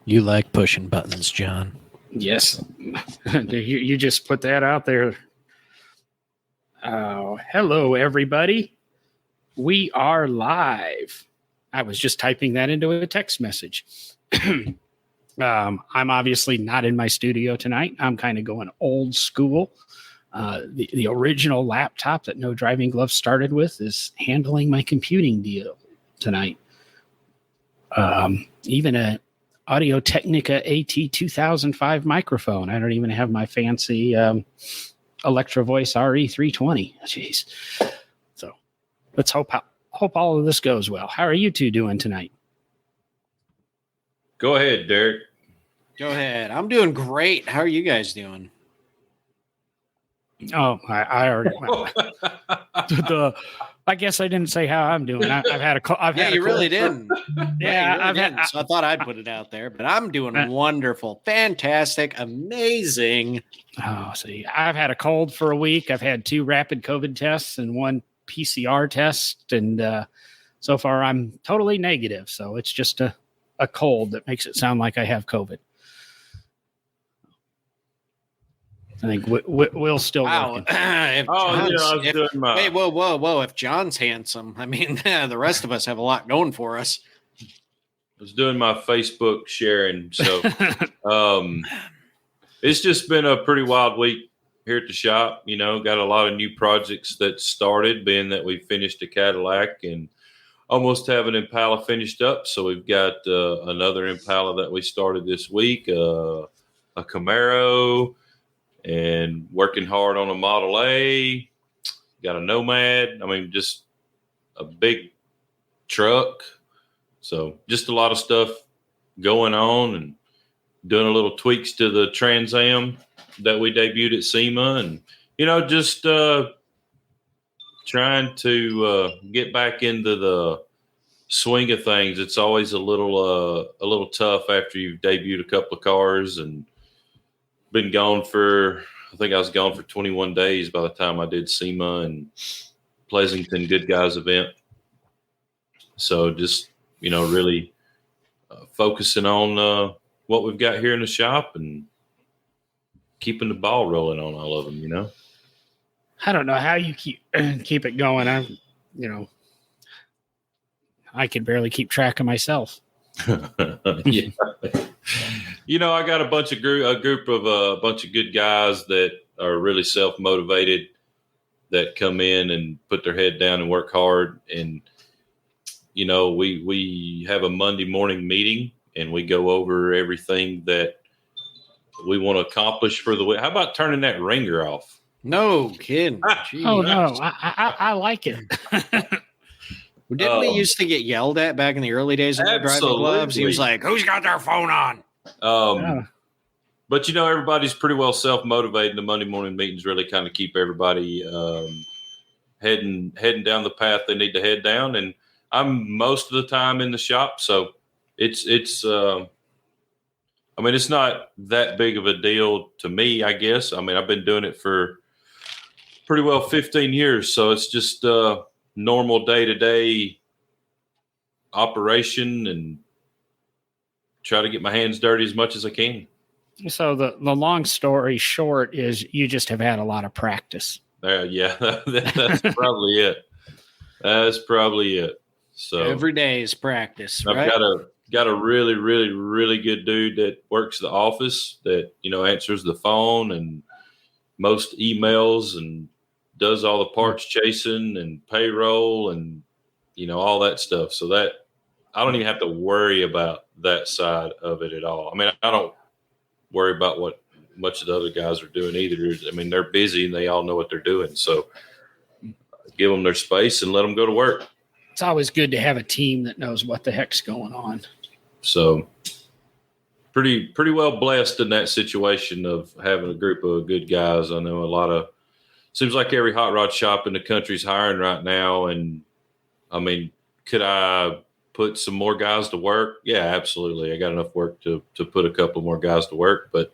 You like pushing buttons, John. Yes. You just put that out there. Hello, everybody. We are live. I was just typing that into a text message. I'm obviously not in my studio tonight. I'm kind of going old school. The original laptop that No Driving Gloves started with is handling my computing deal tonight. Even a Audio Technica AT2005 microphone. I don't even have my fancy Electro Voice RE320. Jeez. So let's hope all of this goes well. How are you two doing tonight? Go ahead, Derek. Go ahead. I'm doing great. How are you guys doing? Oh, I already. I guess I didn't say how I'm doing. I've had a. You really didn't. Yeah, So I thought I'd put it out there, but I'm doing wonderful, fantastic, amazing. Oh, see, I've had a cold for a week. I've had 2 rapid COVID tests and 1 PCR test, and so far I'm totally negative. So it's just a cold that makes it sound like I have COVID. I think Will's still working. Wait, whoa. If John's handsome, I mean, the rest of us have a lot going for us. I was doing my Facebook sharing. So it's just been a pretty wild week here at the shop. You know, got a lot of new projects that started, being that we finished a Cadillac and almost have an Impala finished up. So we've got another Impala that we started this week, a Camaro, and working hard on a Model A, got a Nomad. I mean, just a big truck. So just a lot of stuff going on and doing a little tweaks to the Trans Am that we debuted at SEMA. And, you know, just trying to get back into the swing of things. It's always a little tough after you've debuted a couple of cars and been gone for, I think I was gone for 21 days by the time I did SEMA and Pleasanton Good Guys event. So just, you know, really focusing on what we've got here in the shop and keeping the ball rolling on all of them, you know. I don't know how you keep it going. I can barely keep track of myself. Yeah. You know, I got a bunch of a bunch of good guys that are really self-motivated that come in and put their head down and work hard. And, you know, we have a Monday morning meeting and we go over everything that we want to accomplish for the week. How about turning that ringer off? No kidding. Oh, no. I like it. Didn't we used to get yelled at back in the early days of the Driving Gloves? He was like, who's got their phone on? But, you know, everybody's pretty well self-motivated. The Monday morning meetings really kind of keep everybody heading down the path they need to head down. And I'm most of the time in the shop. So it's I mean, it's not that big of a deal to me, I guess. I mean, I've been doing it for pretty well 15 years. So it's just normal day-to-day operation and try to get my hands dirty as much as I can. So the long story short is you just have had a lot of practice. Yeah, that's probably it. That's probably it. So every day is practice. I've right? got a really, really, really good dude that works the office that, you know, answers the phone and most emails and does all the parts chasing and payroll and, you know, all that stuff. So that I don't even have to worry about that side of it at all. I mean, I don't worry about what much of the other guys are doing either. I mean, they're busy and they all know what they're doing. So give them their space and let them go to work. It's always good to have a team that knows what the heck's going on. So pretty well blessed in that situation of having a group of good guys. I know seems like every hot rod shop in the country is hiring right now. And I mean, could I put some more guys to work? Yeah, absolutely. I got enough work to put a couple more guys to work. But,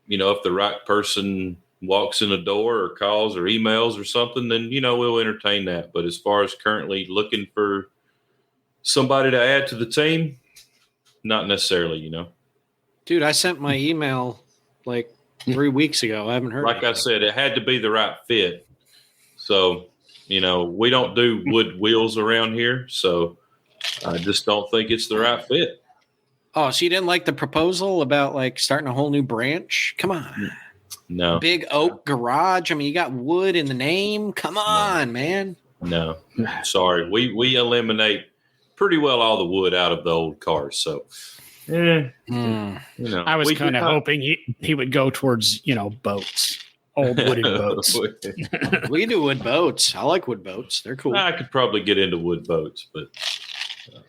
you know, if the right person walks in the door or calls or emails or something, then, you know, we'll entertain that. But as far as currently looking for somebody to add to the team, not necessarily, Dude, I sent my email like 3 weeks ago. I haven't heard. Like I said, it had to be the right fit. So, we don't do wood wheels around here. So I just don't think it's the right fit. Oh, so you didn't like the proposal about like starting a whole new branch? Come on. No. Big oak garage. I mean, you got wood in the name. Come on, man. No. Sorry. We eliminate pretty well all the wood out of the old cars. So, I was kind of hoping he would go towards, boats, old wooden boats. We can do wood boats. I like wood boats. They're cool. I could probably get into wood boats, but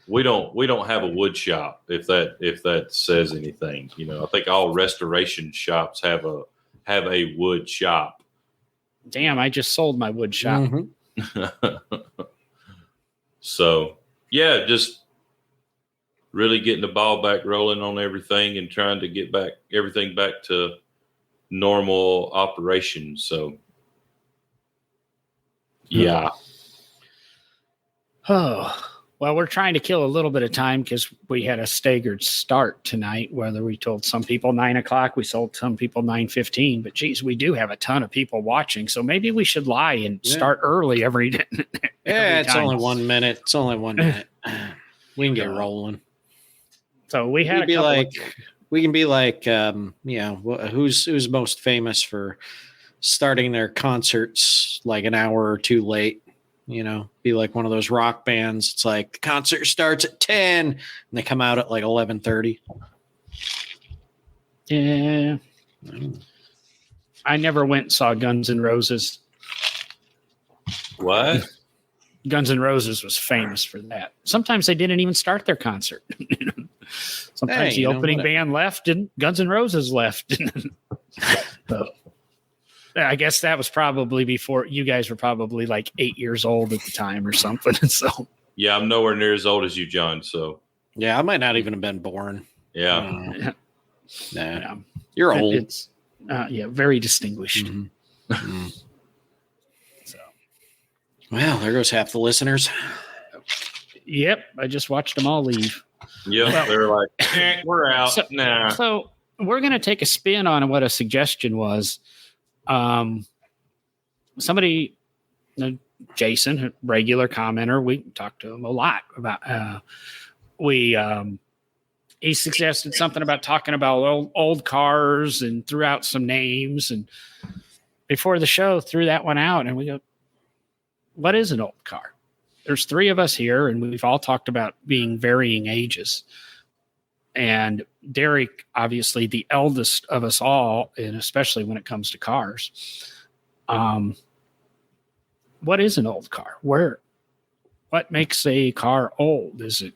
we don't have a wood shop. If that says anything, I think all restoration shops have a wood shop. Damn, I just sold my wood shop. Mm-hmm. So yeah, just really getting the ball back rolling on everything and trying to get everything back to normal operation. So yeah. Oh, well, we're trying to kill a little bit of time because we had a staggered start tonight. Whether we told some people 9:00, we sold some people 9:15. But geez, we do have a ton of people watching, so maybe we should lie and start early every day. It's only 1 minute. It's only 1 minute. We can get rolling. So we had we can be like, who's most famous for starting their concerts like an hour or two late? Be like one of those rock bands. It's like the concert starts at 10 and they come out at like 11:30. Yeah. I never went and saw Guns N' Roses. What? Guns N' Roses was famous for that. Sometimes they didn't even start their concert. Sometimes the opening band left and Guns N' Roses left. So, I guess that was probably before you guys were probably like 8 years old at the time or something. So yeah, I'm nowhere near as old as you, John. So yeah, I might not even have been born. Yeah. Nah, you're old. It's very distinguished. Mm-hmm. Mm-hmm. So, well, there goes half the listeners. Yep, I just watched them all leave. Yeah, they're like, we're out. So we're going to take a spin on what a suggestion was. Somebody, Jason, a regular commenter, we talked to him a lot about, he suggested something about talking about old cars and threw out some names, and before the show threw that one out, and we go, what is an old car? There's three of us here and we've all talked about being varying ages, and Derek, obviously the eldest of us all, and especially when it comes to cars. What is an old car? What makes a car old? Is an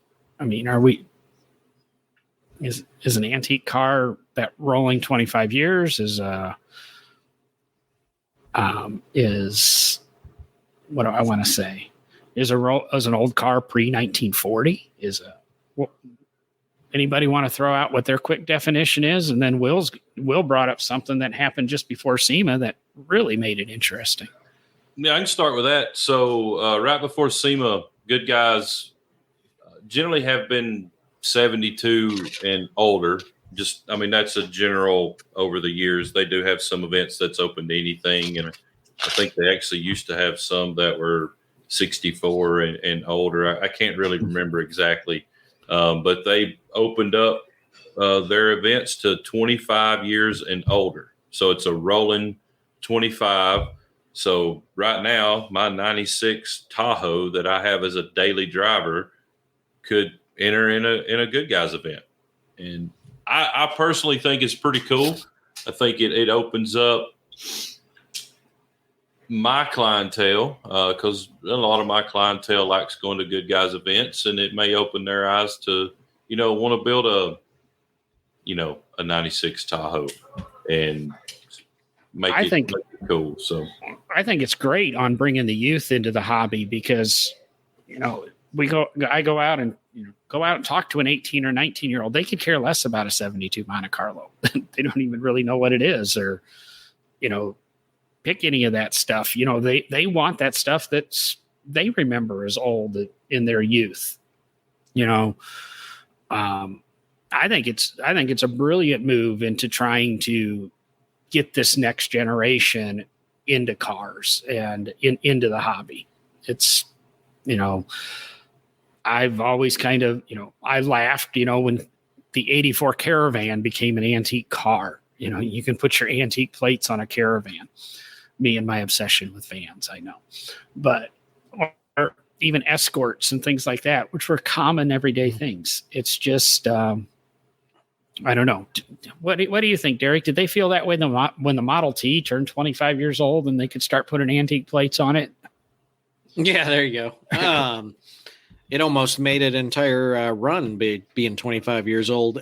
antique car that rolling 25 years is what do I want to say? Is an old car pre-1940? Anybody want to throw out what their quick definition is? And then Will brought up something that happened just before SEMA that really made it interesting. Yeah, I can start with that. So right before SEMA, good guys generally have been 72 and older. That's a general over the years. They do have some events that's open to anything. And I think they actually used to have some that were 64 and older. I can't really remember exactly. But they opened up their events to 25 years and older. So it's a rolling 25. So right now, my 96 Tahoe that I have as a daily driver could enter in a good guys event. And I personally think it's pretty cool. I think it opens up my clientele, because a lot of my clientele likes going to good guys events, and it may open their eyes to, want to build a 96 Tahoe and make it cool. So I think it's great on bringing the youth into the hobby because, I go out and talk to an 18 or 19-year-old. They could care less about a 72 Monte Carlo. They don't even really know what it is, or, pick any of that stuff. They want that stuff they remember as old in their youth. I think it's a brilliant move into trying to get this next generation into cars and into the hobby. It's, I've always kind of, I laughed, when the 84 Caravan became an antique car. You can put your antique plates on a Caravan. Me and my obsession with vans, I know. But or even Escorts and things like that, which were common everyday things. It's just, I don't know. What do you think, Derek? Did they feel that way when the Model T turned 25 years old and they could start putting antique plates on it? Yeah, there you go. It almost made an entire run being 25 years old.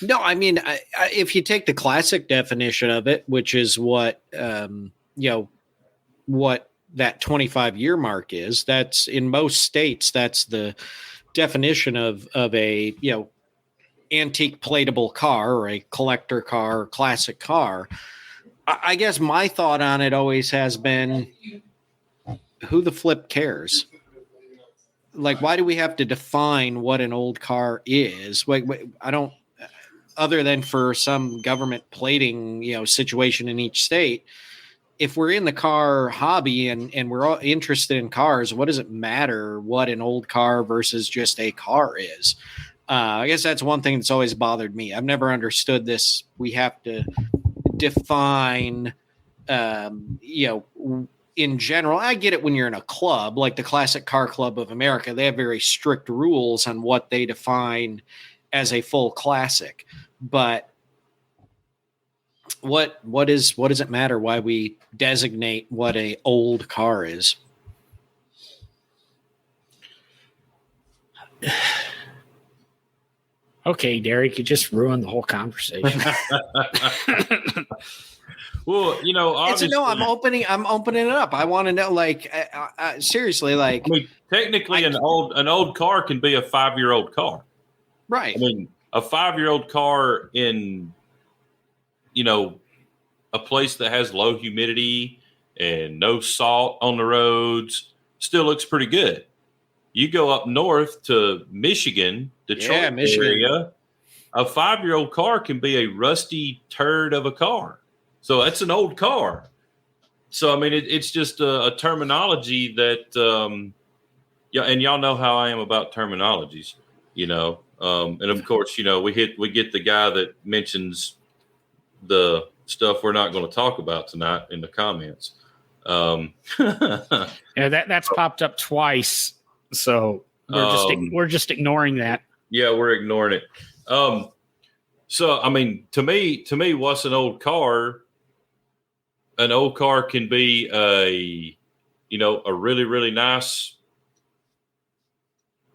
No, I mean, if you take the classic definition of it, which is what what that 25-year mark is, that's in most states, that's the definition of a antique plateable car or a collector car or classic car. I guess my thought on it always has been, who the flip cares? Like, why do we have to define what an old car is? Wait, I don't, other than for some government plating, situation in each state. If we're in the car hobby and we're all interested in cars, what does it matter what an old car versus just a car is? I guess that's one thing that's always bothered me. I've never understood this. We have to define, in general. I get it when you're in a club, like the Classic Car Club of America. They have very strict rules on what they define as a full classic. But what does it matter why we designate what a old car is? Okay, Derek, you just ruined the whole conversation. Well, obviously, I'm opening it up. I want to know, like, seriously, like, I mean, technically, an old car can be a 5-year-old car, right? I mean, a 5-year-old car in, a place that has low humidity and no salt on the roads still looks pretty good. You go up north to Michigan, Detroit area, a 5-year-old car can be a rusty turd of a car. So that's an old car. So, I mean, it's just a terminology that, and y'all know how I am about terminologies, and of course, we get the guy that mentions the stuff we're not going to talk about tonight in the comments. Yeah, that's popped up twice. So we're just ignoring that. Yeah, we're ignoring it. So, I mean, to me, what's an old car? An old car can be a really, really nice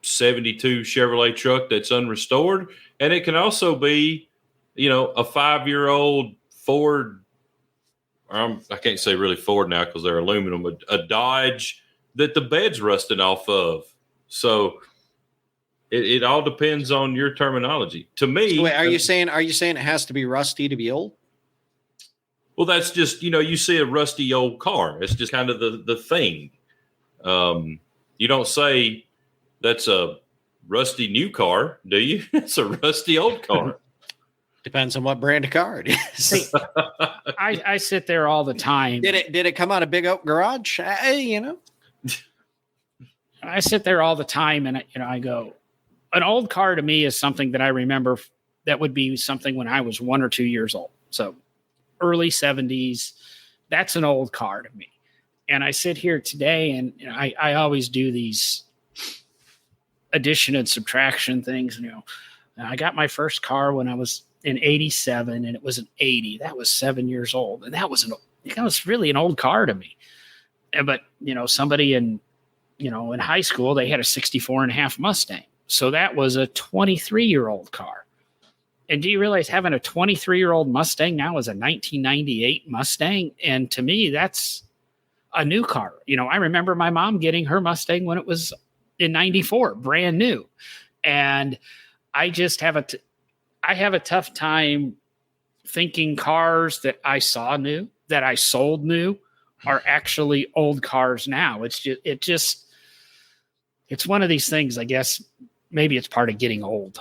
72 Chevrolet truck that's unrestored. And it can also be, a 5-year-old Ford. I can't say really Ford now because they're aluminum, but a Dodge that the bed's rusting off of. So it all depends on your terminology. To me, so wait, are you saying it has to be rusty to be old? Well, that's just, you see a rusty old car. It's just kind of the thing. You don't say that's a rusty new car, do you? It's a rusty old car. Depends on what brand of car it is. I sit there all the time. Did it come out of Big Oak Garage? I sit there all the time and I go, an old car to me is something that I remember that would be something when I was 1 or 2 years old. So early 70s, that's an old car to me. And I sit here today and I always do these addition and subtraction things. I got my first car when I was in 87 and it was an 80. That was 7 years old. And that was really an old car to me. But, somebody in high school, they had a 64 and a half Mustang. So that was a 23-year-old car. And do you realize having a 23-year-old Mustang now is a 1998 Mustang? And to me, that's a new car. I remember my mom getting her Mustang when it was in 94, brand new. And I just have I have a tough time thinking cars that I saw new, that I sold new, are actually old cars now. It's one of these things, I guess. Maybe it's part of getting old.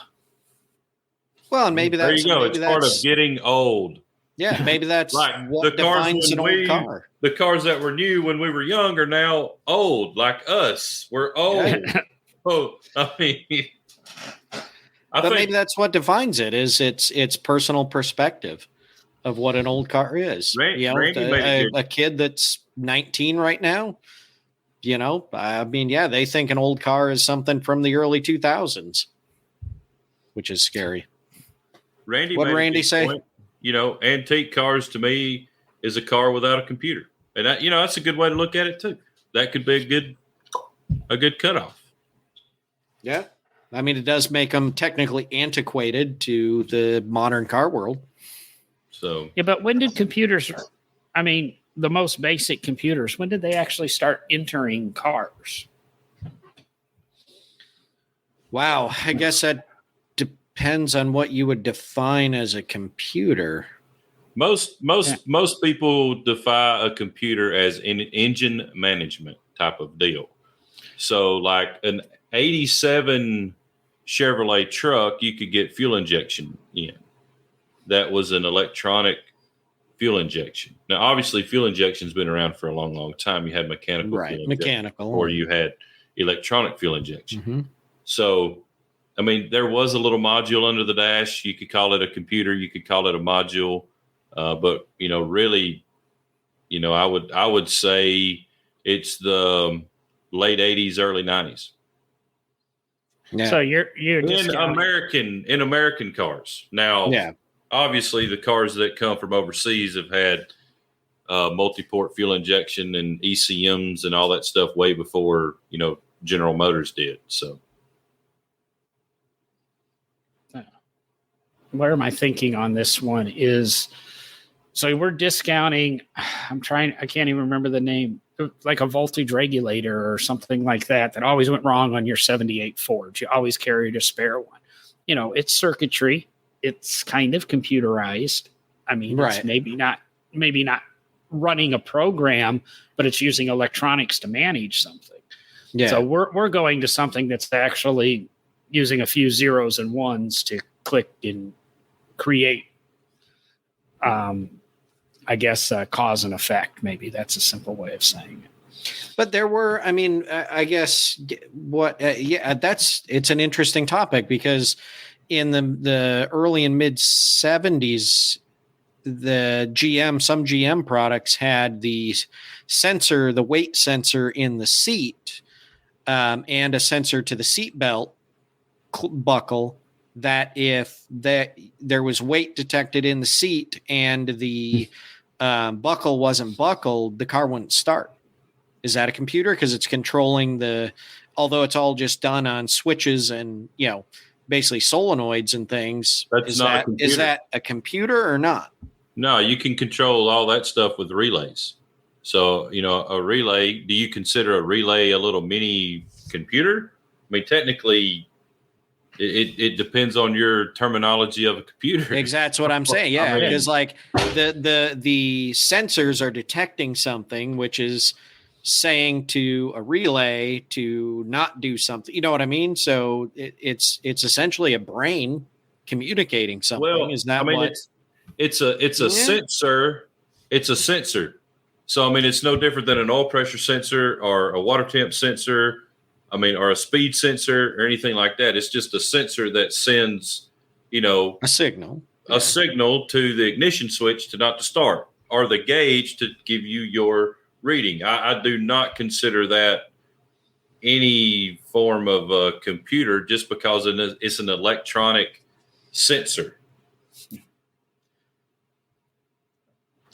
Well, and maybe There that's you go. maybe It's part of that's- getting old. yeah, maybe that's Like what the cars defines an when old we- car. The cars that were new when we were young are now old, like us. We're old. Yeah. Oh, I mean, I But think maybe that's what defines it is its personal perspective of what an old car is. Randy made a, it a kid that's 19 right now, I mean, yeah, they think an old car is something from the early 2000s, which is scary. Randy. What'd made a Randy good say? point. Antique cars to me is a car without a computer, and that's a good way to look at it too. That could be a good cutoff. Yeah. I mean, it does make them technically antiquated to the modern car world. So Yeah, but when did computers, I mean, the most basic computers, when did they actually start entering cars? Wow. I guess that depends on what you would define as a computer. most people define a computer as an engine management type of deal. So like an 87 Chevrolet truck, you could get fuel injection in. That was an electronic fuel injection. Now, obviously, fuel injection's been around for a long, long time. You had mechanical fuel injection, Mechanical. or you had electronic fuel injection. Mhm. So, I mean, there was a little module under the dash. You could call it a computer. You could call it a module. But really, I would say it's the late 80s, early 90s. Yeah. So you're just In American cars. Now, yeah. obviously, the cars that come from overseas have had multi-port fuel injection and ECMs and all that stuff way before General Motors did. So, where am I thinking on this one is, so we're discounting, I can't even remember the name, like a voltage regulator or something like that always went wrong on your 78 Ford. You always carried a spare one. It's circuitry. It's kind of computerized. I mean, Right. It's maybe not running a program, but it's using electronics to manage something. Yeah. So we're going to something that's actually using a few zeros and ones to click and create, I guess, cause and effect. Maybe that's a simple way of saying it. But there were, I mean, I guess it's an interesting topic because in the early and mid 70s, some GM products had the weight sensor in the seat, and a sensor to the seat belt buckle, that if there was weight detected in the seat and the buckle wasn't buckled, the car wouldn't start. Is that a computer? Because it's controlling although it's all just done on switches and, basically solenoids and things. That's not a computer. Is that a computer or not? no, you can control all that stuff with relays. So, a relay, do you consider a relay a little mini computer? I mean, technically, it depends on your terminology of a computer. Exactly. That's what I'm saying. Yeah. I mean- Because like the sensors are detecting something, which is saying to a relay to not do something. You know what I mean? So it's essentially a brain communicating something. Well, Is that I mean, what? it's a Yeah. sensor. It's a sensor. So, I mean, it's no different than an oil pressure sensor or a water temp sensor. I mean, or a speed sensor or anything like that. It's just a sensor that sends, A signal. a signal to the ignition switch to start, or the gauge to give you your reading. I do not consider that any form of a computer just because it's an electronic sensor.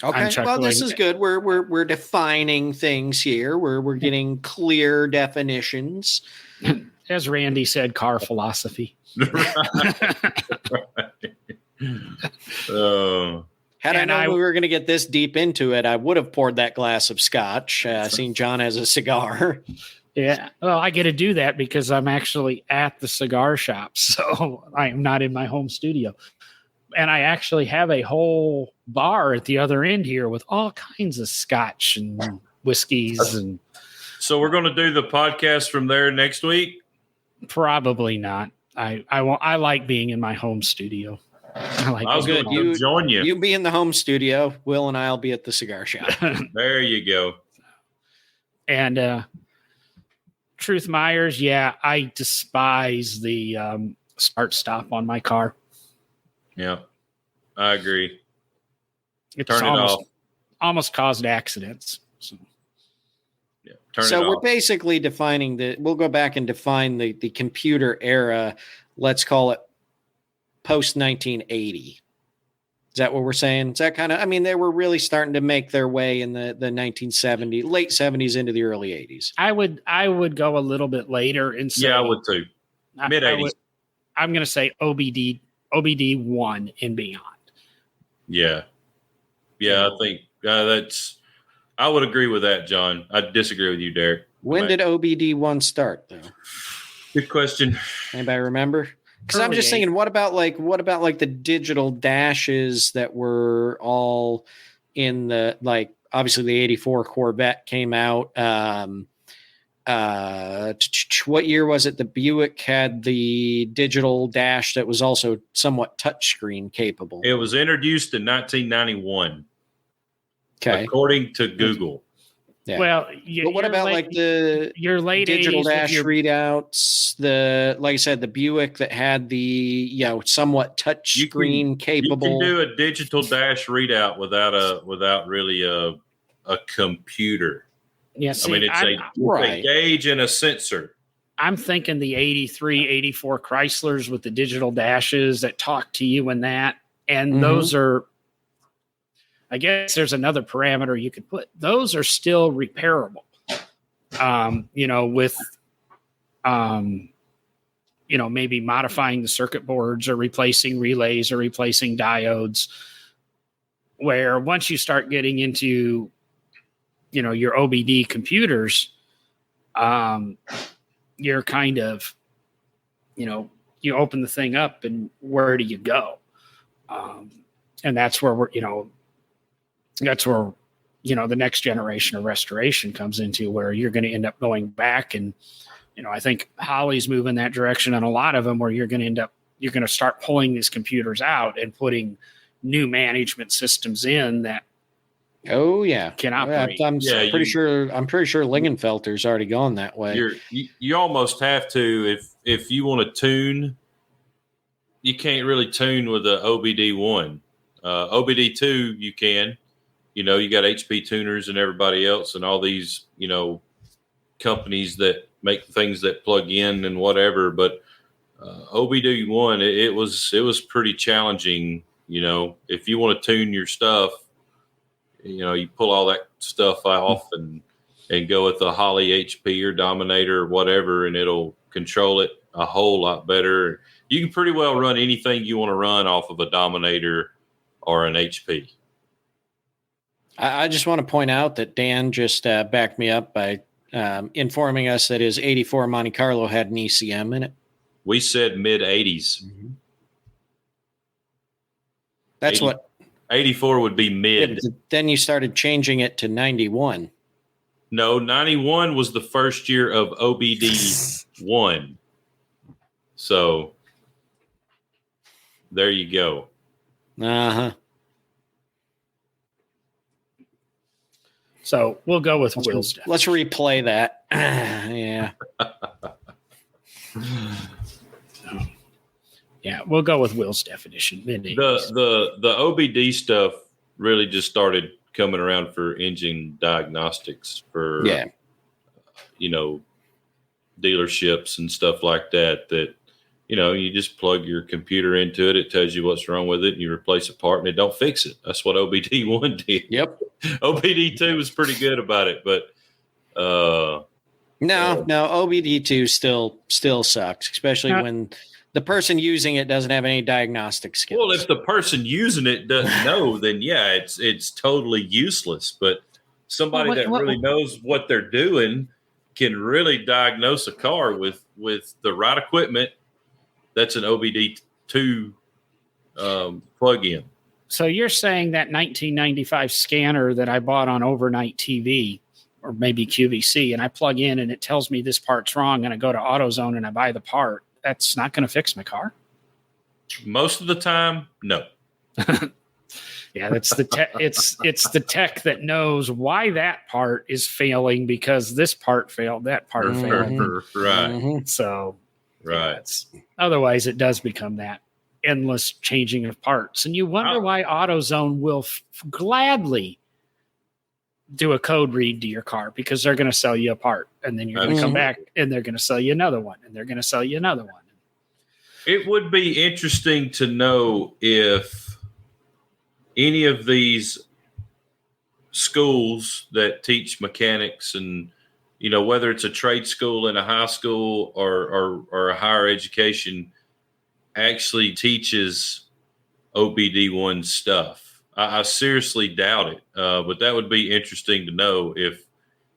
Okay. chuckling. Well, this is good. We're defining things here. We're getting clear definitions. As Randy said, car philosophy. Had And I known we were going to get this deep into it, I would have poured that glass of scotch. Seeing John has a cigar. Yeah. Well, I get to do that because I'm actually at the cigar shop. So I am not in my home studio. And I actually have a whole bar at the other end here with all kinds of scotch and whiskeys, and So we're going to do the podcast from there next week. probably not. I like being in my home studio. I like I was being going at to join you. You be in the home studio. Will and I'll be at the cigar shop. home. There you go. And Truth Myers, yeah, I despise the start stop on my car. Yeah, I agree. It's Turn it off. almost caused accidents. So, Yeah, turn So it we're off. basically defining we'll go back and define the computer era. Let's call it post 1980. Is that what we're saying? Is that kind of, I mean, they were really starting to make their way in the 1970s, late 70s into the early 80s. I would go a little bit later and say, Yeah, I would too. Mid 80s. I'm going to say OBD 1 and beyond. Yeah. Yeah, I think I would agree with that, John. I disagree with you, Derek. When did OBD1 start, though? Good question. Anybody remember? Because I'm Early just thinking, what about like the digital dashes that were all in the, like, obviously the 84 Corvette came out. What year was it? The Buick had the digital dash that was also somewhat touchscreen capable. It was introduced in 1991, Okay. according to Google. Yeah. Well, But what about like the your late digital 80s with dash your readouts? Like I said, the Buick that had the somewhat touch You can- screen capable. You can do a digital dash readout without really a computer. yeah. I See, mean, it's a Right. gauge and a sensor. I'm thinking the 83, 84 Chryslers with the digital dashes that talk to you and that. And Mhm. those are, I guess there's another parameter you could put. Those are still repairable. With, maybe modifying the circuit boards or replacing relays or replacing diodes. Where once you start getting into, your OBD computers, you're kind of, you open the thing up and where do you go? And that's where the next generation of restoration comes into, where you're going to end up going back. And, I think Holly's moving that direction on a lot of them, where you're going to start pulling these computers out and putting new management systems in that Oh yeah, can operate. I'm Yeah, pretty sure Lingenfelter's already gone that way. You almost have to if you want to tune. You can't really tune with the OBD1. OBD2 you can. You got HP tuners and everybody else and all these companies that make things that plug in and whatever. But OBD1 it was pretty challenging. If you want to tune your stuff. You pull all that stuff off and go with the Holly HP or Dominator or whatever, and it'll control it a whole lot better. You can pretty well run anything you want to run off of a Dominator or an HP. I just want to point out that Dan just backed me up by informing us that his 84 Monte Carlo had an ECM in it. We said mid 80s. That's 80. what. 84 would be mid. Then you started changing it to 91. No, 91 was the first year of OBD1. So there you go. Uh-huh. So we'll go with Will's. Let's replay that. Yeah. Yeah, we'll go with Will's definition. The OBD stuff really just started coming around for engine diagnostics for dealerships and stuff like that you just plug your computer into it, it tells you what's wrong with it, and you replace a part and it don't fix it. That's what OBD1 did. Yep. OBD2 was pretty good about it, but no, OBD2 still sucks, especially when the person using it doesn't have any diagnostic skills. Well, if the person using it doesn't know, then yeah, it's totally useless. But somebody that really knows what they're doing can really diagnose a car with the right equipment. That's an OBD2 plug-in. So you're saying that 1995 scanner that I bought on Overnight TV or maybe QVC, and I plug in and it tells me this part's wrong, and I go to AutoZone and I buy the part. that's not going to fix my car. Most of the time, no. Yeah, that's the tech. It's the tech that knows why that part is failing because this part failed, that part failed. Right. Mhm. So, Right. otherwise, it does become that endless changing of parts, and you wonder why AutoZone will gladly do a code read to your car because they're going to sell you a part, and then you're going to come back and they're going to sell you another one, and they're going to sell you another one. It would be interesting to know if any of these schools that teach mechanics and, whether it's a trade school in a high school or a higher education actually teaches OBD1 stuff. I seriously doubt it. But that would be interesting to know if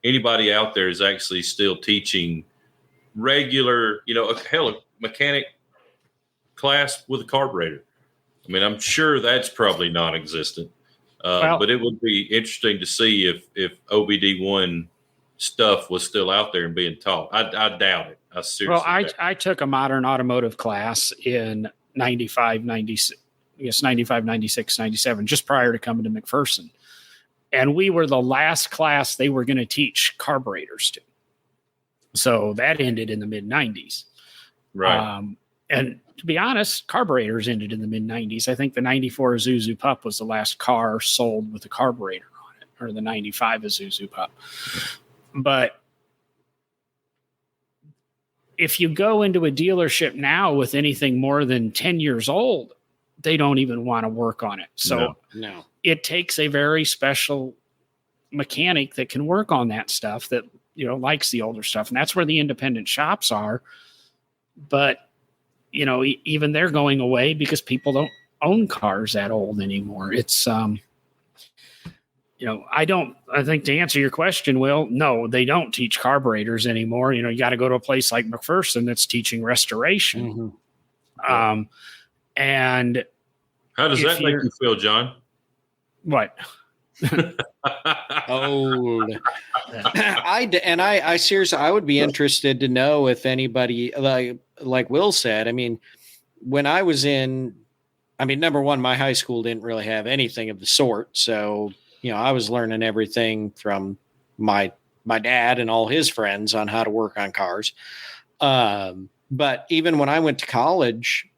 anybody out there is actually still teaching regular, a mechanic class with a carburetor. I mean, I'm sure that's probably non-existent, but it would be interesting to see if OBD1 stuff was still out there and being taught. I doubt it. I seriously doubt it. I took a modern automotive class in 95, 96, 97, just prior to coming to McPherson. And we were the last class they were going to teach carburetors to. So that ended in the mid-90s. Right. And to be honest, carburetors ended in the mid-90s. I think the 94 Isuzu Pup was the last car sold with a carburetor on it, or the 95 Isuzu Pup. But if you go into a dealership now with anything more than 10 years old, they don't even want to work on it. So No. it takes a very special mechanic that can work on that stuff that, likes the older stuff. And that's where the independent shops are. But even they're going away because people don't own cars that old anymore. It's, I think to answer your question, Will, no, they don't teach carburetors anymore. You got to go to a place like McPherson that's teaching restoration. Mm-hmm. And how does that make you feel, John? What? Old. I seriously, I would be interested to know if anybody like Will said. I mean, when I was number one, my high school didn't really have anything of the sort. So, I was learning everything from my dad and all his friends on how to work on cars. But even when I went to college,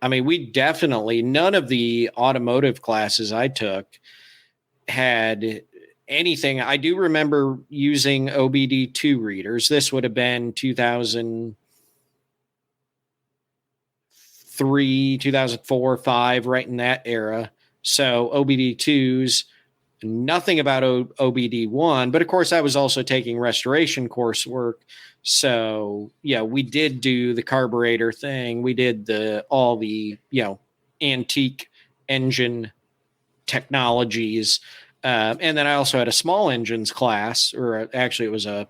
we definitely, none of the automotive classes I took had anything. I do remember using OBD2 readers. This would have been 2003, 2004, 5, right in that era. So OBD2s, nothing about OBD1, but of course I was also taking restoration coursework. So yeah, we did do the carburetor thing. We did all the antique engine technologies. And then I also had a small engines class, or actually it was a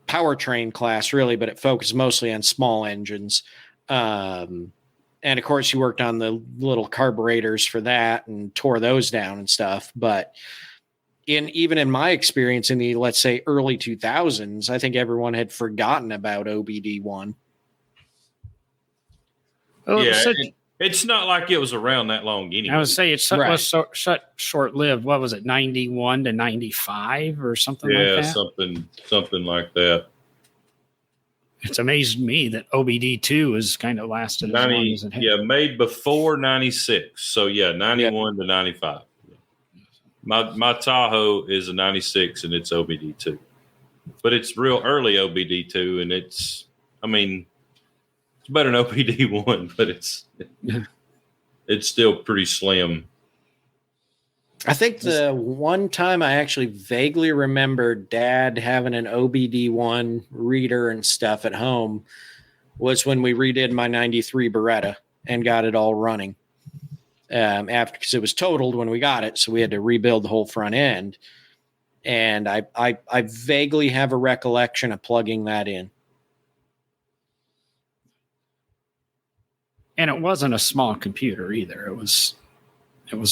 powertrain class really, but it focused mostly on small engines. And of course you worked on the little carburetors for that and tore those down and stuff. But even in my experience in the, let's say, early 2000s, I think everyone had forgotten about OBD1. It's not like it was around that long anyway. I would say it's short-lived. What was it, 91 to 95 or something like that? Yeah, something like that. It's amazed me that OBD2 has kind of lasted as long as it has. Yeah, made before 96. So, 91 to 95. My Tahoe is a 96 and it's OBD2. But it's real early OBD2 and it's better than OBD1, but it's still pretty slim. I think the one time I actually vaguely remember Dad having an OBD1 reader and stuff at home was when we redid my 93 Beretta and got it all running. Because it was totaled when we got it, so we had to rebuild the whole front end. And I vaguely have a recollection of plugging that in. And it wasn't a small computer either. It was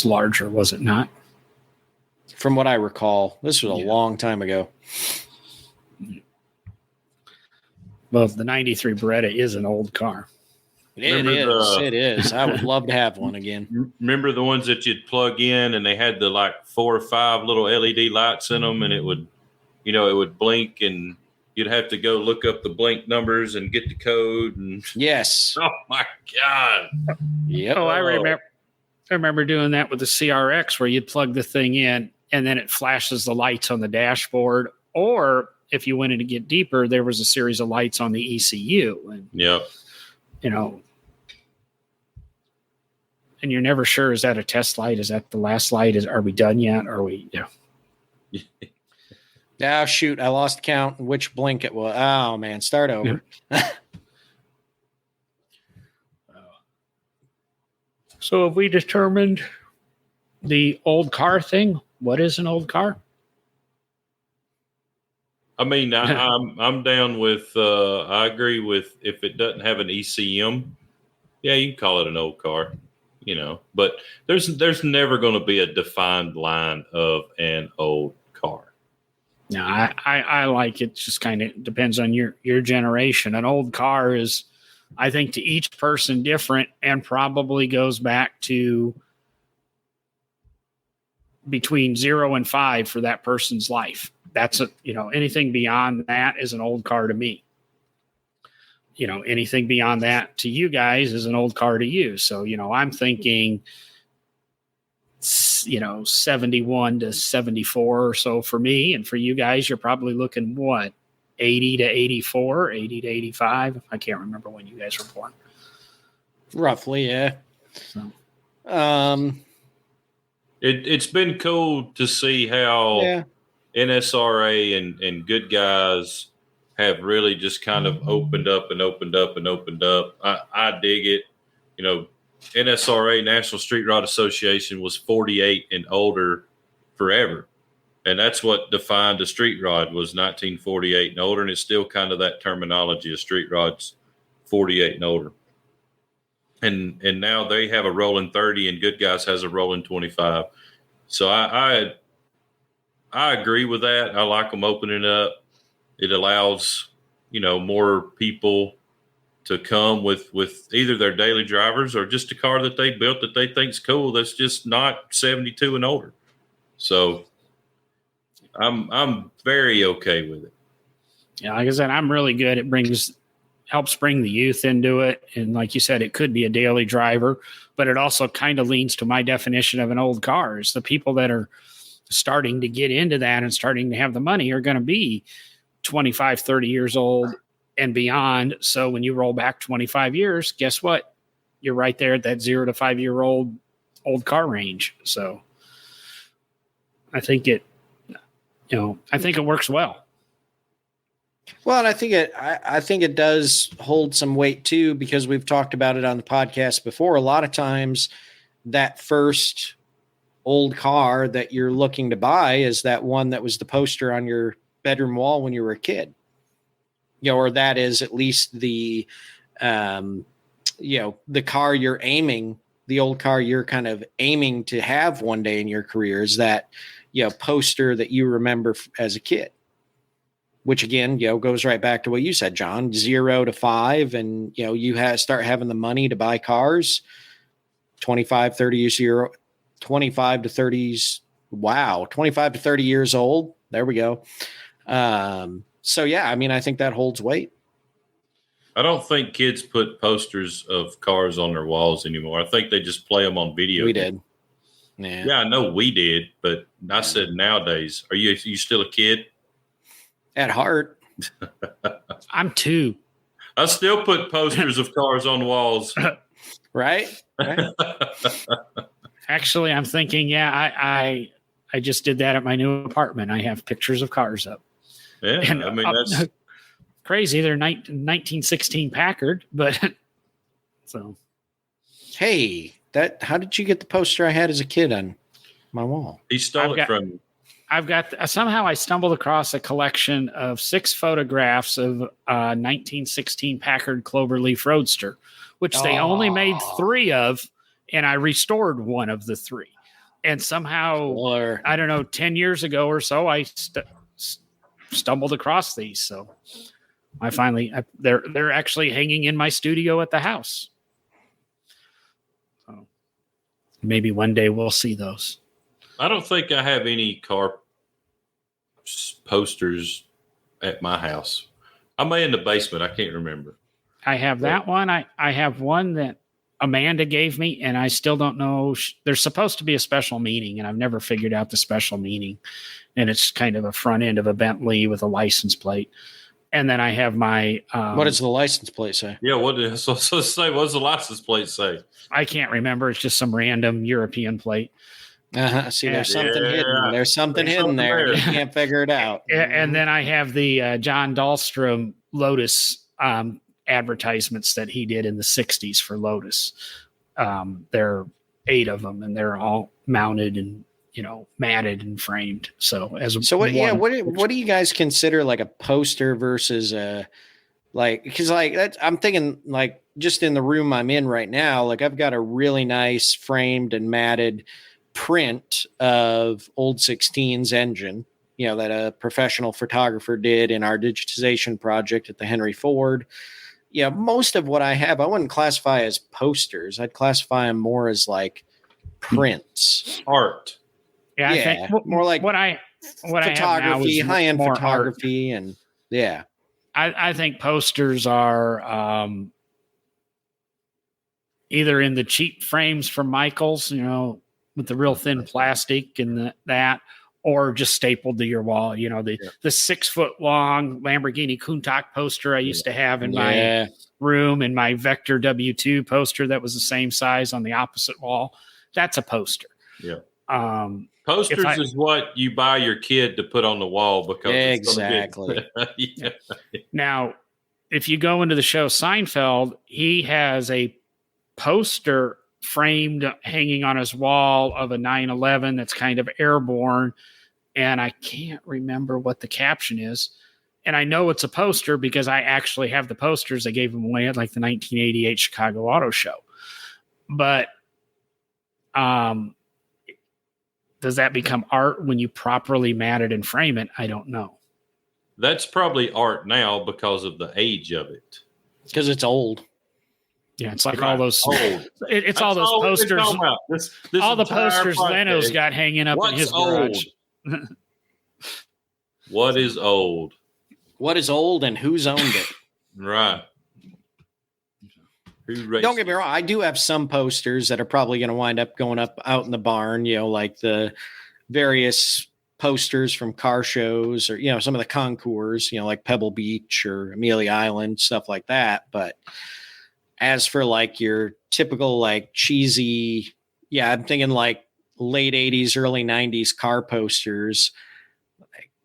larger, was it not? From what I recall, this was a long time ago. Well, the 93 Beretta is an old car. It is. I would love to have one again. Remember the ones that you'd plug in and they had the like 4 or 5 little LED lights in them, and it would blink, and you'd have to go look up the blink numbers and get the code. And Yes. oh my God. Yep. Oh, I remember doing that with the CRX, where you'd plug the thing in and then it flashes the lights on the dashboard. Or if you wanted to get deeper, there was a series of lights on the ECU. And, Yep. And you're never sure, is that a test light? Is that the last light? Are we done yet? Are we, Oh, shoot. I lost count which blink it was. Oh, man. Start over. So have we determined the old car thing? What is an old car? I mean, I'm down with. I agree with if it doesn't have an ECM, yeah, you can call it an old car, But there's never going to be a defined line of an old car. No, I like it. Just kind of depends on your generation. An old car is, I think, to each person different, and probably goes back to between 0 and 5 for that person's life. That's anything beyond that is an old car to me. Anything beyond that to you guys is an old car to you. So, I'm thinking, 71 to 74 or so for me. And for you guys, you're probably looking what? 80 to 84, 80 to 85. I can't remember when you guys were born. Roughly, yeah. So. It's been cool to see how NSRA and good guys have really just kind of opened up. I dig it. NSRA, National Street Rod Association, was 48 and older forever. And that's what defined a street rod, was 1948 and older. And it's still kind of that terminology of street rods, 48 and older. And now they have a rolling 30 and Good Guys has a rolling 25. So I agree with that. I like them opening up. It allows, more people to come with either their daily drivers or just a car that they built that they think's cool. That's just not 72 and older. So I'm very okay with it. Yeah, like I said, I'm really good. It helps bring the youth into it. And like you said, it could be a daily driver, but it also kind of leans to my definition of an old car. Is the people that are starting to get into that and starting to have the money are going to be 25, 30 years old and beyond. So when you roll back 25 years, guess what? You're right there at that 0 to 5 year old car range. So I think it works well. Well, and I think it does hold some weight too, because we've talked about it on the podcast before. A lot of times that first old car that you're looking to buy is that one that was the poster on your bedroom wall when you were a kid. Or that is at least the car you're aiming, the old car you're kind of aiming to have one day in your career, is that, poster that you remember as a kid. Which again, goes right back to what you said, John, 0 to 5. And, you start having the money to buy cars, 25 to 30 years old. There we go. So, yeah, I mean, I think that holds weight. I don't think kids put posters of cars on their walls anymore. I think they just play them on video. We did. Yeah, I know we did, but I said nowadays. Are you still a kid? At heart. I'm 2. I still put posters of cars on walls. Right? Actually, I'm thinking, I just did that at my new apartment. I have pictures of cars up. Yeah, and, I mean, that's crazy. They're 1916 Packard, but so. Hey, how did you get the poster I had as a kid on my wall? He stole it from you. Somehow I stumbled across a collection of 6 photographs of 1916 Packard Cloverleaf Roadster, which they only made 3 of, and I restored one of the 3. And somehow, I don't know, 10 years ago or so, I stumbled across these. So They're actually hanging in my studio at the house. So maybe one day we'll see those. I don't think I have any car posters at my house. I may in the basement. I can't remember. I have that one. I have one that Amanda gave me, and I still don't know. There's supposed to be a special meaning, and I've never figured out the special meaning. And it's kind of a front end of a Bentley with a license plate. And then I have my. What does the license plate say? Yeah, what does so say? What does the license plate say? I can't remember. It's just some random European plate. See, there's something Yeah. hidden. There's something There's hidden something there. there. You can't figure it out. And then I have the John Dahlstrom Lotus advertisements that he did in the 60s for Lotus. There are 8 of them, and they're all mounted and, matted and framed. So what do you guys consider like a poster versus a because I'm thinking like just in the room I'm in right now, like I've got a really nice framed and matted print of Old 16's engine, that a professional photographer did in our digitization project at the Henry Ford. Yeah, most of what I have, I wouldn't classify as posters. I'd classify them more as like prints. Art. Yeah, I think more like what I have now photography, is high-end more art. photography, and yeah. I think posters are either in the cheap frames from Michaels, with the real thin plastic and that, or just stapled to your wall. The 6 foot long Lamborghini Countach poster I used to have in my room, and my Vector W2 poster that was the same size on the opposite wall. That's a poster. Yeah. Posters is what you buy your kid to put on the wall because exactly. Yeah. Now, if you go into the show Seinfeld, he has a poster framed hanging on his wall of a 911 that's kind of airborne, and I can't remember what the caption is. And I know it's a poster because I actually have the posters. I gave them away at like the 1988 Chicago Auto Show. But does that become art when you properly mat it and frame it? I don't know. That's probably art now because of the age of it. Because it's old. Yeah, it's like all those. Old. It's all those posters. All the posters Leno's got hanging up in his garage. What is old? What is old and who's owned it? Right. Don't get me wrong. I do have some posters that are probably going to wind up going up out in the barn, like the various posters from car shows or, some of the concours, like Pebble Beach or Amelia Island, stuff like that. But as for like your typical like cheesy, I'm thinking like late 80s, early 90s car posters.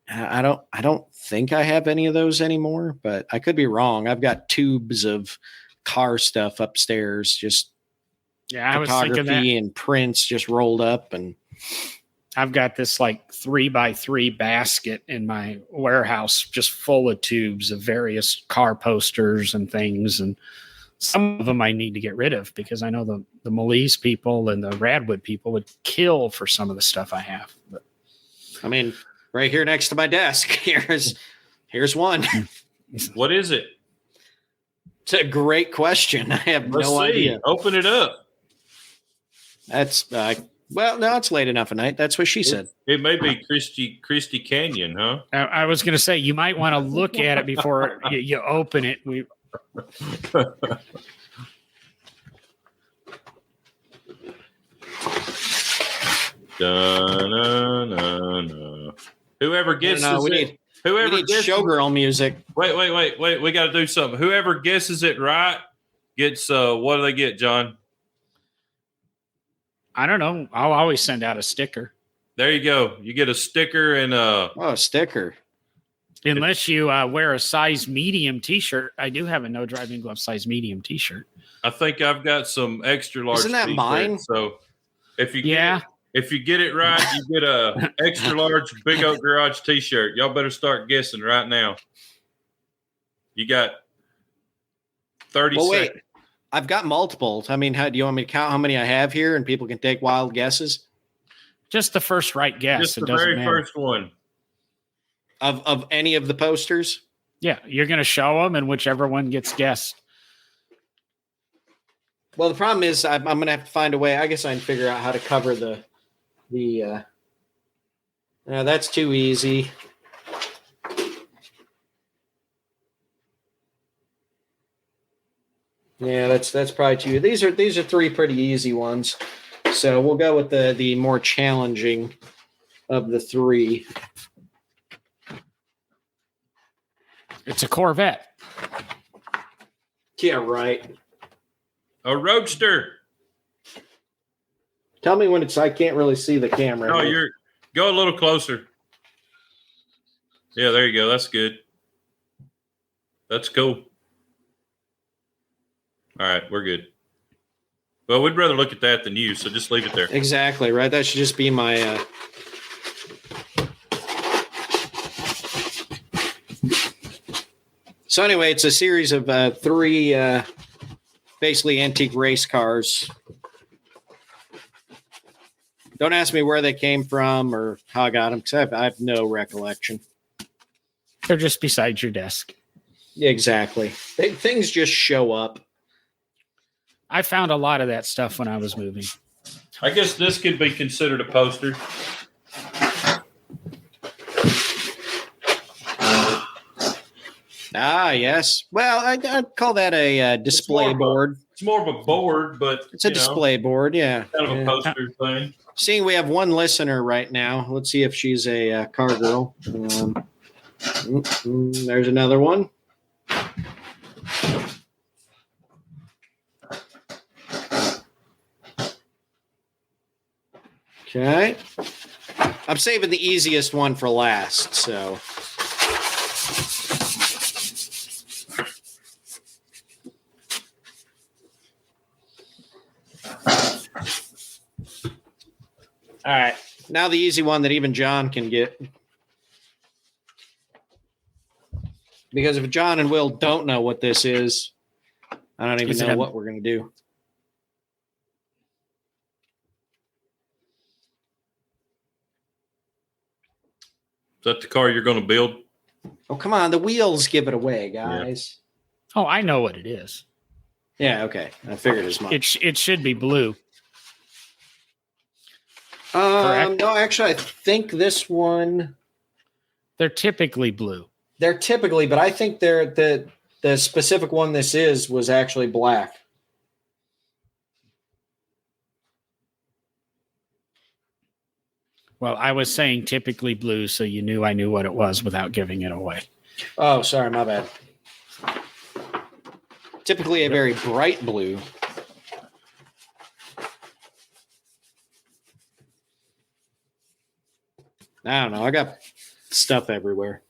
I don't think I have any of those anymore, but I could be wrong. I've got tubes of car stuff upstairs, just I was thinking that. And prints just rolled up, and I've got this like 3x3 basket in my warehouse just full of tubes of various car posters and things, and some of them I need to get rid of because I know the Molise people and the Radwood people would kill for some of the stuff I have. But I mean, right here next to my desk, here's one. What is it? It's a great question. I have no idea. Open it up. That's well, no, it's late enough at night. That's what she said. It may be Christie Canyon, huh? I was going to say you might want to look at it before you open it. Da-na-na-na. Whoever gets we need showgirl music. Wait. We got to do something. Whoever guesses it right gets, what do they get, John? I don't know. I'll always send out a sticker. There you go. You get a sticker and a sticker. Unless you wear a size medium T-shirt. I do have a No Driving Glove size medium T-shirt. I think I've got some extra large. Isn't that t-shirts, mine? So if you get it right, you get a extra large Big Oak Garage T-shirt. Y'all better start guessing right now. You got 30 seconds. Wait. I've got multiple. I mean, do you want me to count how many I have here and people can take wild guesses? Just the first right guess. Just the very first one. Of any of the posters? Yeah, you're going to show them, and whichever one gets guessed. Well, the problem is I'm going to have to find a way. I guess I can figure out how to cover the. That's too easy. Yeah, that's probably too. These are three pretty easy ones. So we'll go with the more challenging of the three. It's a Corvette. Yeah, right. A Roadster. Tell me when it's. I can't really see the camera. No, go a little closer. Yeah, there you go. That's good. That's cool. All right, we're good. Well, we'd rather look at that than you, so just leave it there. Exactly right. That should just be my. So anyway, it's a series of three basically antique race cars. Don't ask me where they came from or how I got them, because I have no recollection. They're just beside your desk. Yeah, exactly. Things just show up. I found a lot of that stuff when I was moving. I guess this could be considered a poster. Ah, yes. Well, I'd call that a display board. It's more of a board, but It's a display board, yeah. Kind of Yeah. a poster thing. Seeing we have one listener right now, let's see if she's a car girl. There's another one. Okay. I'm saving the easiest one for last, so. All right. Now the easy one that even John can get. Because if John and Will don't know what this is, I don't even know what we're going to do. Is that the car you're going to build? Oh, come on. The wheels give it away, guys. Oh, I know what it is. Yeah, okay. I figured as much. It should be blue. No, actually, I think this one. They're typically blue. They're typically, but I think the specific one this was actually black. Well, I was saying typically blue, so you knew I knew what it was without giving it away. Oh, sorry, my bad. Typically a very bright blue. I don't know. I got stuff everywhere.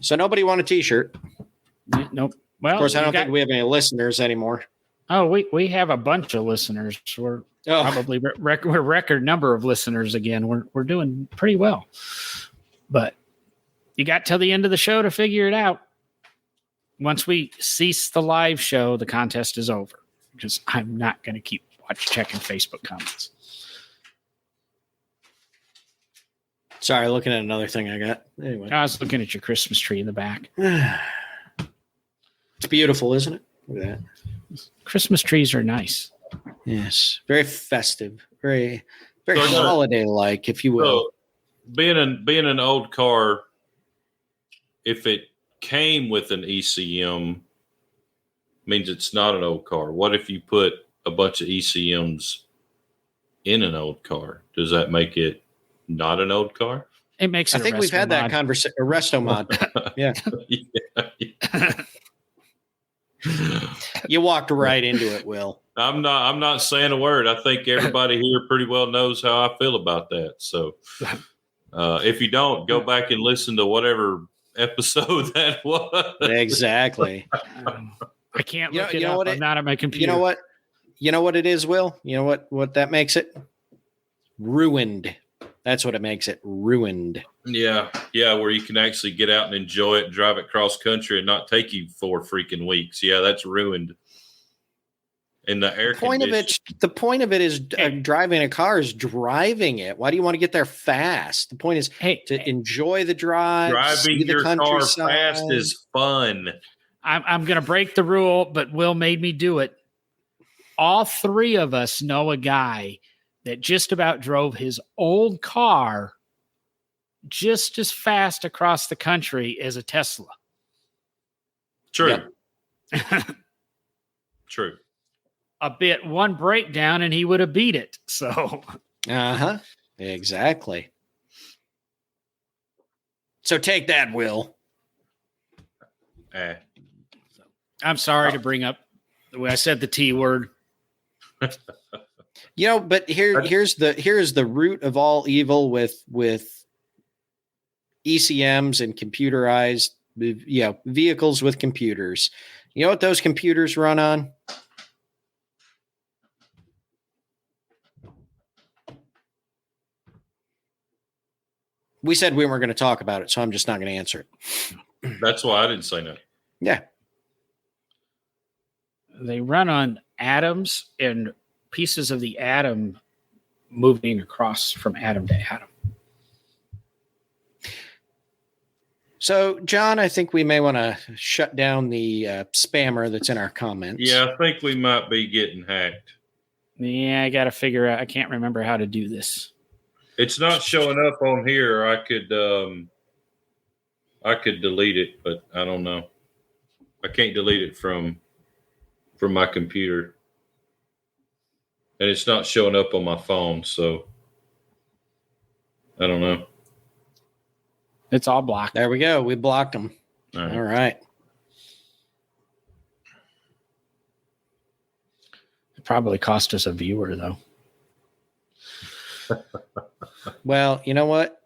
So nobody want a T-shirt. Nope. Well, Of course, I don't think we have any listeners anymore. Oh, we have a bunch of listeners. We're probably we're record number of listeners again. We're doing pretty well, but you got till the end of the show to figure it out. Once we cease the live show, the contest is over because I'm not going to keep checking Facebook comments. Sorry, looking at another thing I got. Anyway, I was looking at your Christmas tree in the back. It's beautiful, isn't it? Look at that. Christmas trees are nice. Yes, very festive, very So, holiday-like, if you will. So, being an old car, if it came with an ECM, means it's not an old car. What if you put a bunch of ECMs in an old car? Does that make it not an old car? It makes it. I think we've had that conversation. A resto mod. Yeah. You walked right into it, Will. I'm not saying a word. I think everybody here pretty well knows how I feel about that. So if you don't, go back and listen to whatever episode that was. Exactly. I can't look it up. I'm not at my computer. You know what it is, Will? You know what that makes it? Ruined. That's what it makes it. Ruined. Yeah, where you can actually get out and enjoy it and drive it cross country and not take you 4 freaking weeks. Yeah, that's ruined. And the air The point of it is driving a car is driving it. Why do you want to get there fast? The point is to enjoy the drive. Driving your car fast is fun. I'm going to break the rule, but Will made me do it. All three of us know a guy that just about drove his old car just as fast across the country as a Tesla. True. Yep. True. One breakdown and he would have beat it. So, exactly. So take that, Will. I'm sorry to bring up the way I said the T word. But here's the root of all evil with ECMs and computerized, vehicles with computers. You know what those computers run on? We said we weren't going to talk about it, so I'm just not going to answer it. That's why I didn't say no. Yeah. They run on atoms and pieces of the atom moving across from atom to atom. So, John, I think we may want to shut down the spammer that's in our comments. Yeah, I think we might be getting hacked. Yeah, I got to figure out. I can't remember how to do this. It's not showing up on here. I could delete it, but I don't know. I can't delete it from my computer, and it's not showing up on my phone. So I don't know. It's all blocked. There we go. We blocked them. All right. It probably cost us a viewer, though. Well, you know what?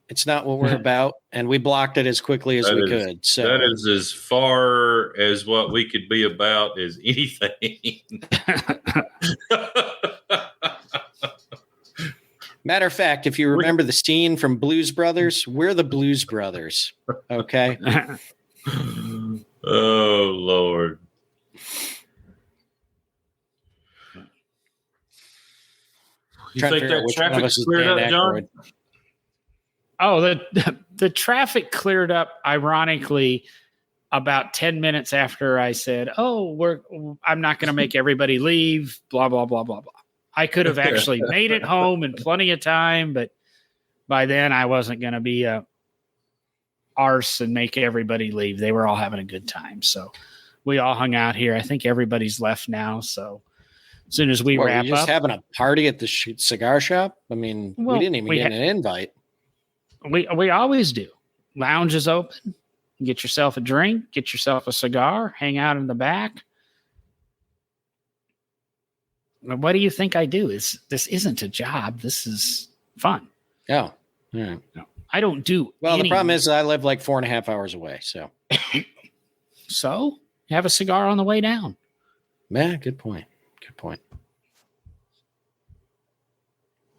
It's not what we're about, and we blocked it as quickly as we could. So that is as far as what we could be about as anything. Matter of fact, if you remember the scene from Blues Brothers, we're the Blues Brothers. Okay. Oh, Lord. You think that traffic cleared up, John? Oh, the traffic cleared up, ironically, about 10 minutes after I said, I'm not going to make everybody leave, blah, blah, blah, blah, blah. I could have actually made it home in plenty of time, but by then I wasn't going to be a arse and make everybody leave. They were all having a good time. So we all hung out here. I think everybody's left now. So as soon as we wrap just up, having a party at the cigar shop. I mean, we didn't even get an invite. We always do. Lounge is open. Get yourself a drink, get yourself a cigar, hang out in the back. What do you think I do? This isn't a job. This is fun. Oh, yeah. No, I don't do. Well, the problem is I live like 4.5 hours away. So have a cigar on the way down. Yeah, good point. Good point.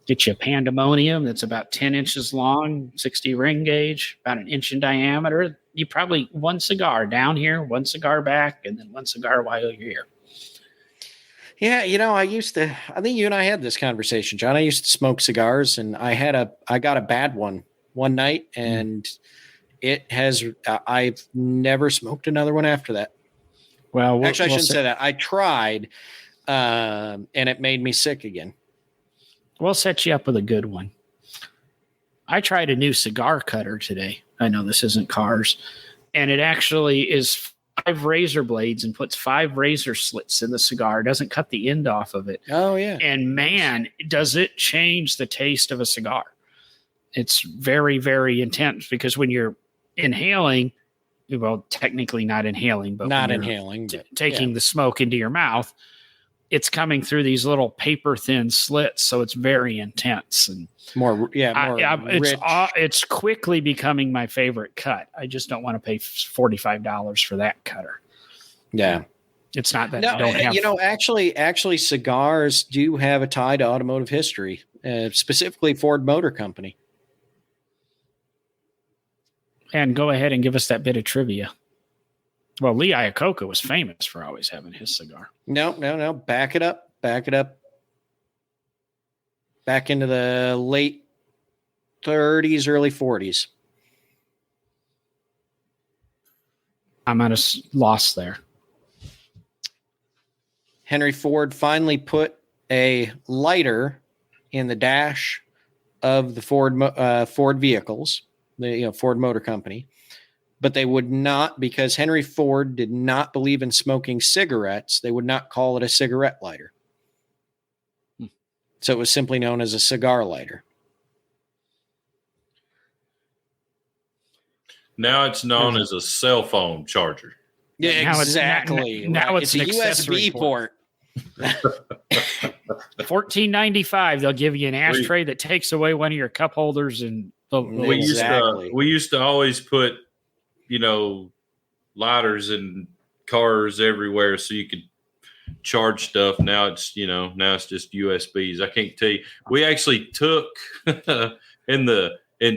Get you a pandemonium that's about 10 inches long, 60 ring gauge, about an inch in diameter. You probably one cigar down here, one cigar back, and then one cigar while you're here. Yeah, I think you and I had this conversation, John. I used to smoke cigars, and I got a bad one night, and I've never smoked another one after that. Well, actually, I shouldn't say that. I tried, and it made me sick again. We'll set you up with a good one. I tried a new cigar cutter today. I know this isn't cars, and it actually is 5 razor blades and puts 5 razor slits in the cigar. It doesn't cut the end off of it. Oh, yeah. And man, does it change the taste of a cigar. It's very, very intense because when you're inhaling, well, technically not inhaling, but taking the smoke into your mouth, it's coming through these little paper thin slits. So it's very intense and it's quickly becoming my favorite cut. I just don't want to pay $45 for that cutter. Yeah. It's not that I don't have. Actually cigars do have a tie to automotive history, specifically Ford Motor Company. And go ahead and give us that bit of trivia. Well, Lee Iacocca was famous for always having his cigar. No. Back it up. Back into the late 30s, early 40s. I'm at a loss there. Henry Ford finally put a lighter in the dash of the Ford vehicles, the Ford Motor Company, but they would not, because Henry Ford did not believe in smoking cigarettes. They would not call it a cigarette lighter. So it was simply known as a cigar lighter. Now it's known as a cell phone charger. Yeah, Now it's- exactly. now Right. it's a an accessory USB port. $14.95. They'll give you an ashtray that takes away one of your cup holders, and Exactly. We used to always put, lighters in cars everywhere so you could charge stuff. Now it's just USBs. I can't tell you. We actually took in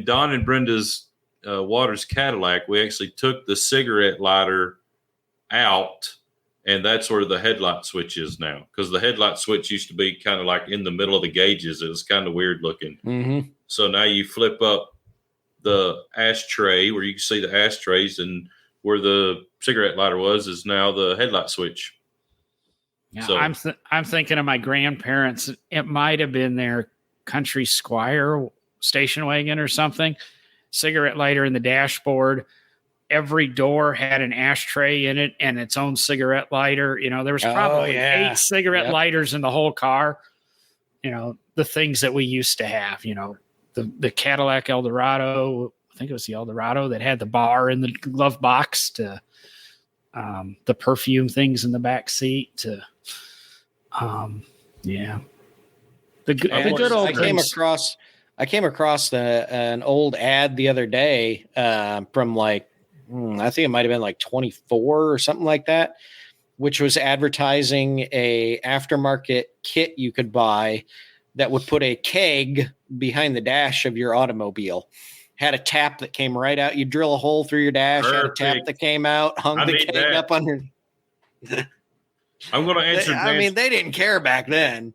Don and Brenda's Waters Cadillac, we actually took the cigarette lighter out, and that's where the headlight switch is now, because the headlight switch used to be kind of like in the middle of the gauges. It was kind of weird looking. Mm-hmm. So now you flip up the ashtray where you can see the ashtrays, and where the cigarette lighter was is now the headlight switch. Yeah, So- I'm thinking of my grandparents. It might have been their Country Squire station wagon or something. Cigarette lighter in the dashboard. Every door had an ashtray in it and its own cigarette lighter. There was probably 8 cigarette lighters in the whole car. The things that we used to have. The Cadillac Eldorado. I think it was the Eldorado that had the bar in the glove box, to the perfume things in the back seat, to the good old things. I came across an old ad the other day from I think it might have been like 24 or something like that, which was advertising a aftermarket kit you could buy that would put a keg behind the dash of your automobile. Had a tap that came right out. You drill a hole through your dash, Perfect. had a tap that came out, hung I the need keg that. up under. I'm going to answer. They didn't care back then.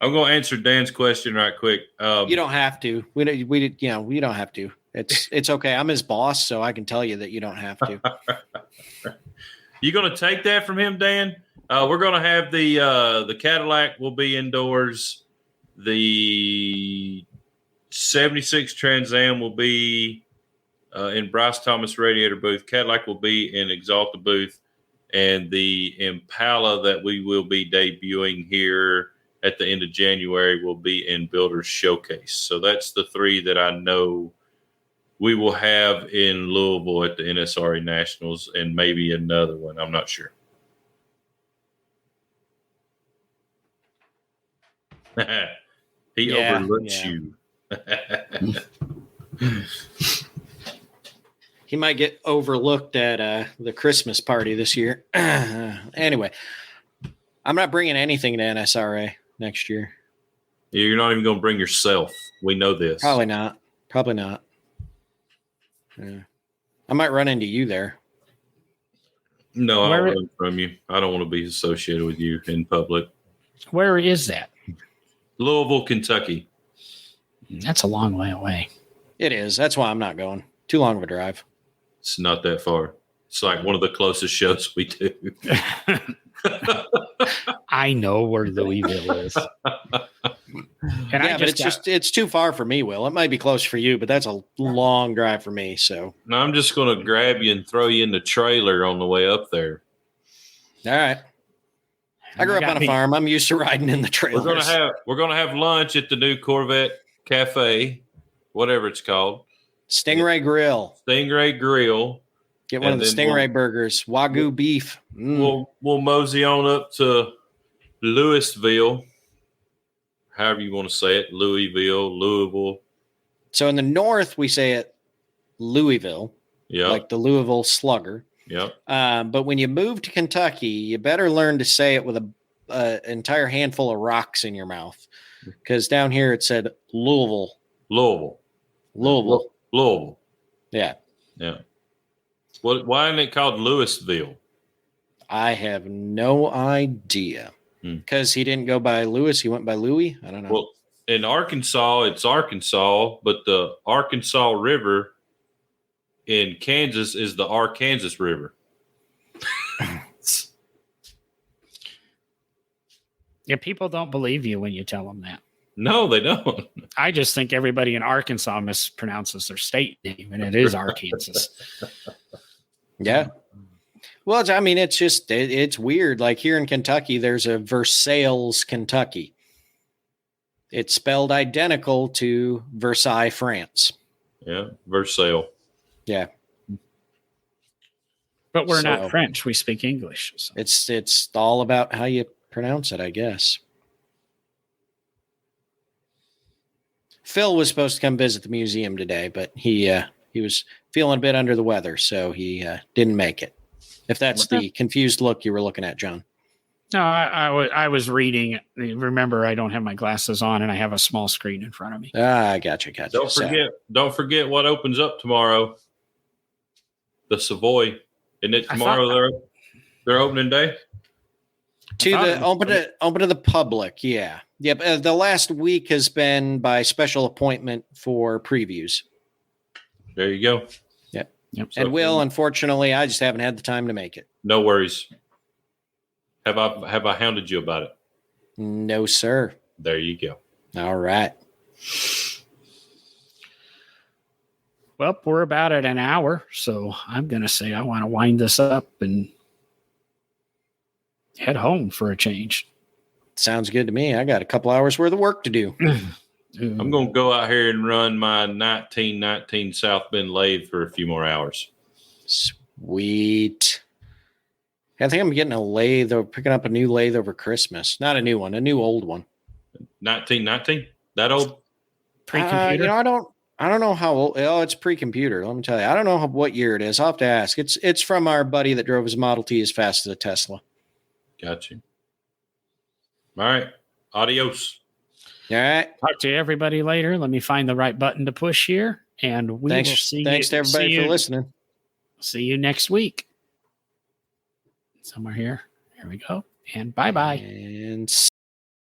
I'm going to answer Dan's question right quick. You don't have to. We don't have to. It's okay. I'm his boss, so I can tell you that you don't have to. You going to take that from him, Dan? We're going to have the Cadillac will be indoors. The 76 Trans Am will be in Bryce Thomas Radiator booth. Cadillac will be in Exalta booth, and the Impala that we will be debuting here at the end of January will be in Builders Showcase. So that's the 3 that I know we will have in Louisville at the NSRA Nationals, and maybe another one. I'm not sure. He overlooks you. He might get overlooked at the Christmas party this year. Anyway, I'm not bringing anything to NSRA next year. You're not even going to bring yourself. We know this. Probably not. Yeah. I might run into you there. No, I'll run from you. I don't want to be associated with you in public. Where is that? Louisville, Kentucky. That's a long way away. It is. That's why I'm not going. Too long of a drive. It's not that far. It's like one of the closest shows we do. I know where Louisville is. And it's too far for me, Will. It might be close for you, but that's a long drive for me. So now I'm just going to grab you and throw you in the trailer on the way up there. All right. I grew up on a farm. I'm used to riding in the trailers. We're gonna have lunch at the new Corvette Cafe, whatever it's called. Stingray Grill. Stingray Grill. Get one of the Stingray burgers. Wagyu beef. We'll mosey on up to Louisville. However you want to say it. Louisville. So in the north, we say it Louisville. Yeah. Like the Louisville Slugger. Yep. But when you move to Kentucky, you better learn to say it with an entire handful of rocks in your mouth. Because down here it said Louisville. Louisville. Yeah. Yeah. Why isn't it called Louisville? I have no idea. Because he didn't go by Lewis, he went by Louis. I don't know. Well, in Arkansas, it's Arkansas, but the Arkansas River in Kansas is the Arkansas River. Yeah, people don't believe you when you tell them that. No, they don't. I just think everybody in Arkansas mispronounces their state name, and it is Arkansas. Yeah. Well, I mean, it's just, it's weird. Like here in Kentucky, there's a Versailles, Kentucky. It's spelled identical to Versailles, France. Yeah, Versailles. Yeah. But we're So- not French. We speak English. So. It's all about how you pronounce it, I guess. Phil was supposed to come visit the museum today, but he was feeling a bit under the weather, so he didn't make it. If that's the confused look you were looking at, John. No, I was reading. Remember, I don't have my glasses on, and I have a small screen in front of me. Ah, gotcha. Don't forget what opens up tomorrow. The Savoy. Isn't it tomorrow their opening day? To the open to the public, yeah. Yep. The last week has been by special appointment for previews. There you go. Yep. And Will, unfortunately, I just haven't had the time to make it. No worries. Have I hounded you about it? No, sir. There you go. All right. Well, we're about at an hour, so I'm going to say I want to wind this up and head home for a change. Sounds good to me. I got a couple hours worth of work to do. I'm going to go out here and run my 1919 South Bend lathe for a few more hours. Sweet. I think I'm getting a lathe or picking up a new lathe over Christmas. Not a new one, a new old one. 1919? That old? Pre-computer? I don't know how old. Oh, it's pre-computer. Let me tell you. I don't know what year it is. I'll have to ask. It's from our buddy that drove his Model T as fast as a Tesla. Got you. All right. Adios. All right. Talk to everybody later. Let me find the right button to push here, and we will see Thanks to everybody for listening. See you next week. Somewhere here. Here we go. And bye-bye. And